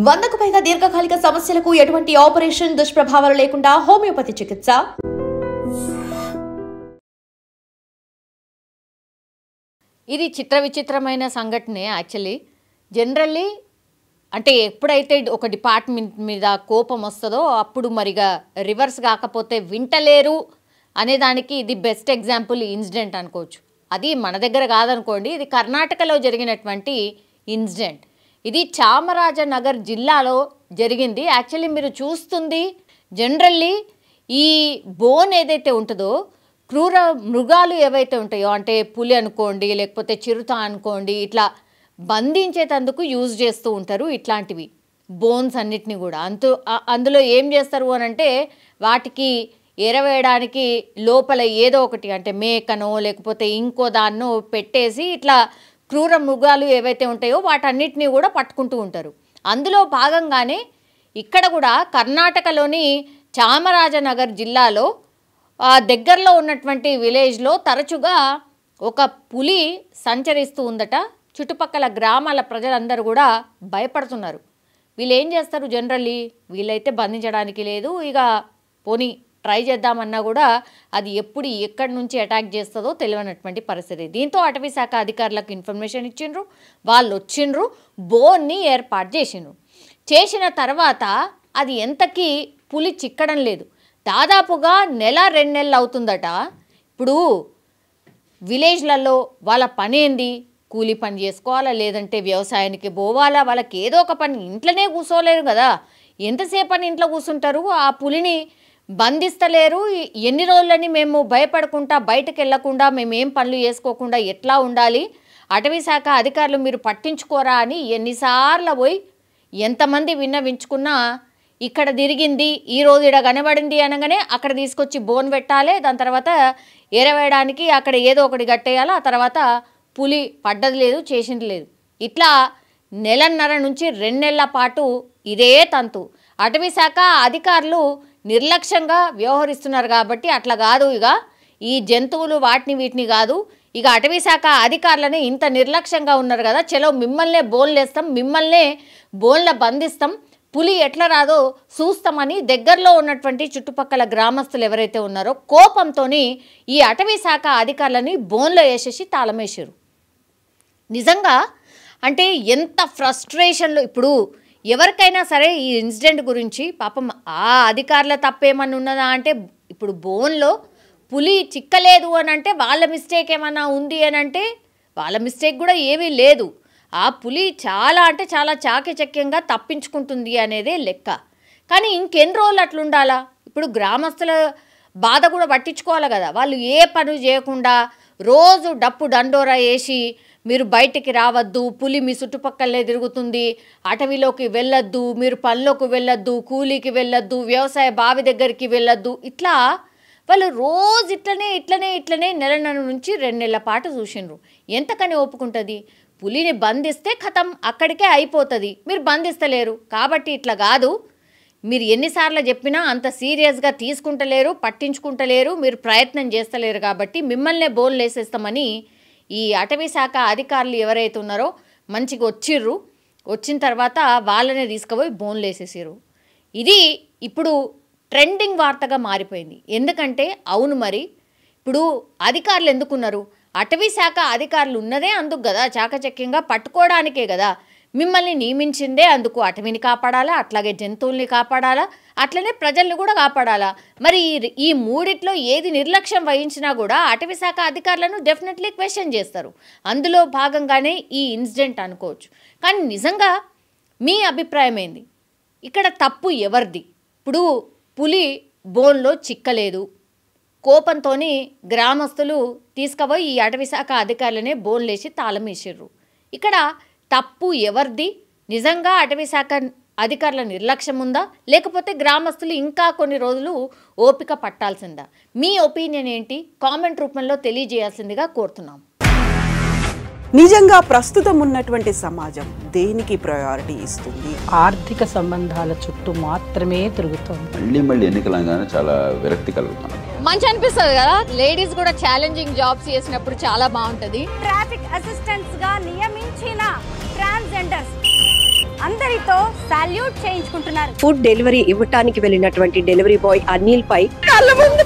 100కు పైగా దీర్ఘకాలిక సమస్యలకు ఎటువంటి ఆపరేషన్ దుష్ప్రభావాలు లేకుండా హోమియోపతి చికిత్స. ఇది విచిత్రమైన సంఘటనే. యాక్చువల్లీ జనరల్లీ అంటే ఎప్పుడైతే ఒక డిపార్ట్మెంట్ మీద కోపం వస్తుందో అప్పుడు మరిగా రివర్స్ కాకపోతే వింటలేరు అనేదానికి ఇది బెస్ట్ ఎగ్జాంపుల్ ఇన్సిడెంట్ అనుకోవచ్చు. అది మన దగ్గర కాదనుకోండి, ఇది కర్ణాటకలో జరిగినటువంటి ఇన్సిడెంట్. ఇది చామరాజనగర్ జిల్లాలో జరిగింది. యాక్చువల్లీ మీరు చూస్తుంది జనరల్లీ ఈ బోన్ ఏదైతే ఉంటుందో క్రూర మృగాలు ఏవైతే ఉంటాయో, అంటే పులి అనుకోండి లేకపోతే చిరుత అనుకోండి, ఇట్లా బంధించేటందుకు యూజ్ చేస్తూ ఉంటారు ఇట్లాంటివి బోన్స్ అన్నిటిని కూడా. అందులో ఏం చేస్తారు అని అంటే వాటికి ఎరవేయడానికి లోపల ఏదో ఒకటి అంటే మేకనో లేకపోతే ఇంకో దాన్నో పెట్టేసి ఇట్లా క్రూర మృగాలు ఏవైతే ఉంటాయో వాటన్నిటినీ కూడా పట్టుకుంటూ ఉంటారు. అందులో భాగంగానే ఇక్కడ కూడా కర్ణాటకలోని చామరాజనగర్ జిల్లాలో దగ్గరలో ఉన్నటువంటి విలేజ్లో తరచుగా ఒక పులి సంచరిస్తూ ఉందట. చుట్టుపక్కల గ్రామాల ప్రజలందరూ కూడా భయపడుతున్నారు. వీళ్ళు ఏం చేస్తారు జనరల్లీ, వీళ్ళైతే బంధించడానికి లేదు, ఇక పోనీ ట్రై చేద్దామన్నా కూడా అది ఎప్పుడు ఎక్కడి నుంచి అటాక్ చేస్తుందో తెలియనటువంటి పరిస్థితి. దీంతో అటవీ శాఖ అధికారులకు ఇన్ఫర్మేషన్ ఇచ్చిండ్రు. వాళ్ళు వచ్చిండ్రు, బోన్ని ఏర్పాటు చేసిన తర్వాత అది ఎంతకీ పులి చిక్కడం లేదు. దాదాపుగా 1-2 నెలలు అవుతుందట. ఇప్పుడు విలేజ్లలో వాళ్ళ పని ఏంది, కూలీ పని చేసుకోవాలా లేదంటే వ్యవసాయానికి పోవాలా, వాళ్ళకి ఏదో ఒక పని, ఇంట్లోనే కూర్చోలేరు కదా, ఎంతసేపు అని ఇంట్లో కూర్చుంటారు. ఆ పులిని బంధిస్తలేరు. ఎన్ని రోజులని మేము భయపడకుండా బయటకు వెళ్లకుండా మేము ఏం పనులు చేసుకోకుండా ఎట్లా ఉండాలి, అటవీ శాఖ అధికారులు మీరు పట్టించుకోరా అని ఎన్నిసార్లు పోయి ఎంతమంది విన్నవించుకున్నా ఇక్కడ తిరిగింది, ఈరోజు ఇక్కడ కనబడింది అనగానే అక్కడ తీసుకొచ్చి బోన్ పెట్టాలి, దాని తర్వాత ఏరవేయడానికి అక్కడ ఏదో ఒకటి కట్టేయాలి, ఆ తర్వాత పులి పడ్డది లేదు చేసింది లేదు. ఇట్లా 1.5 నుంచి 2 నెలల పాటు ఇదే తంతు. అటవీ శాఖ అధికారులు నిర్లక్ష్యంగా వ్యవహరిస్తున్నారు కాబట్టి అట్లా కాదు, ఇక ఈ జంతువులు వీటిని కాదు, ఇక అటవీ శాఖ అధికారులని ఇంత నిర్లక్ష్యంగా ఉన్నారు కదా, చలో మిమ్మల్నే బోన్లేస్తాం, మిమ్మల్నే బోన్ల బంధిస్తాం, పులి ఎట్లా రాదో చూస్తామని దగ్గరలో ఉన్నటువంటి చుట్టుపక్కల గ్రామస్తులు ఎవరైతే ఉన్నారో కోపంతో ఈ అటవీ శాఖ అధికారులని బోన్లో వేసేసి తాళమేశారు. నిజంగా అంటే ఎంత ఫ్రస్ట్రేషన్లో. ఇప్పుడు ఎవరికైనా సరే ఈ ఇన్సిడెంట్ గురించి పాపం ఆ అధికారుల తప్పేమన్నా ఉన్నదా అంటే, ఇప్పుడు బోన్లో పులి చిక్కలేదు అని అంటే వాళ్ళ మిస్టేక్ ఏమన్నా ఉంది అని అంటే వాళ్ళ మిస్టేక్ కూడా ఏమీ లేదు. ఆ పులి చాలా అంటే చాలా చాకచక్యంగా తప్పించుకుంటుంది అనేదే లెక్క. కానీ ఇంకెన్ని రోజులు అట్లుండాలా? ఇప్పుడు గ్రామస్తుల బాధ కూడా పట్టించుకోవాలి కదా. వాళ్ళు ఏ పని చేయకుండా రోజు డప్పు దండోరా వేసి మీరు బయటికి రావద్దు, పులి మీ చుట్టుపక్కలే తిరుగుతుంది, అటవీలోకి వెళ్ళొద్దు, మీరు పనిలోకి వెళ్ళొద్దు, కూలీకి వెళ్ళొద్దు, వ్యవసాయ బావి దగ్గరికి వెళ్ళొద్దు, ఇట్లా వాళ్ళు రోజు ఇట్లనే 1.5 నుంచి 2 నెలల పాటు చూసిండ్రు. ఎంతకని ఒప్పుకుంటుంది? పులిని బంధిస్తే ఖతం అక్కడికే అయిపోతుంది, మీరు బంధిస్తలేరు కాబట్టి ఇట్లా కాదు, మీరు ఎన్నిసార్లు చెప్పినా అంత సీరియస్గా తీసుకుంటలేరు, పట్టించుకుంటలేరు, మీరు ప్రయత్నం చేస్తలేరు కాబట్టి మిమ్మల్నే బోన్లు వేసేస్తామని ఈ అటవీ శాఖ అధికారులు ఎవరైతే ఉన్నారో మంచిగా వచ్చిన తర్వాత వాళ్ళనే తీసుకుపోయి బోన్లు వేసేసారు. ఇది ఇప్పుడు ట్రెండింగ్ వార్తగా మారిపోయింది. ఎందుకంటే అవును మరి ఇప్పుడు అధికారులు ఎందుకున్నారు? అటవీ శాఖ అధికారులు ఉన్నదే అందుకు కదా, చాకచక్యంగా పట్టుకోవడానికే కదా, మిమ్మల్ని నియమించిందే అందుకు. అటవీని కాపాడాలా, అట్లాగే జంతువుల్ని కాపాడాలా, అట్లనే ప్రజల్ని కూడా కాపాడాలా. మరి ఈ మూడిట్లో ఏది నిర్లక్ష్యం వహించినా కూడా అటవీ శాఖ అధికారులను డెఫినెట్లీ క్వశ్చన్ చేస్తారు. అందులో భాగంగానే ఈ ఇన్సిడెంట్ అనుకోవచ్చు. కానీ నిజంగా మీ అభిప్రాయం ఏంది? ఇక్కడ తప్పు ఎవరిది? ఇప్పుడు పులి బోన్లో చిక్కలేదు, కోపంతో గ్రామస్తులు తీసుకుపోయి ఈ అటవీ శాఖ అధికారులనే బోన్లేసి తాళం వేసిర్రు. ఇక్కడ తప్పు ఎవరిది? నిజంగా అటవీ శాఖ అధికారుల నిర్లక్ష్యం ఉందా, లేకపోతే గ్రామస్తులు ఇంకా కొన్ని రోజులు ఓపిక పట్టాల్సిందా? మీ ఒపీనియన్ ఏంటి? కామెంట్ రూపంలో తెలియజేయాల్సిందిగా కోరుతున్నాం. నిజంగా ప్రస్తుతం ఉన్నటువంటి సమాజం దేనికి ప్రయారిటీ ఇస్తుంది? ఆర్థిక సంబంధాల చుట్టూ మాత్రమే తిరుగుతుంది. మళ్ళీ ఎన్నికలంగానే చాలా విరక్తి కలుగుతాను. మంచి అనిపిస్తుంది కదా, లేడీస్ కూడా ఛాలెంజింగ్ జాబ్స్ చేసినప్పుడు చాలా బాగుంటది. ట్రాఫిక్ అసిస్టెంట్స్ గా నియమించిన ట్రాన్స్జెండర్స్ అందరితో సాల్యూట్ చేయించుకుంటున్నారు. ఫుడ్ డెలివరీ ఇవ్వటానికి వెళ్ళినటువంటి డెలివరీ బాయ్ అనిల్ పై కళ్ళ ముందు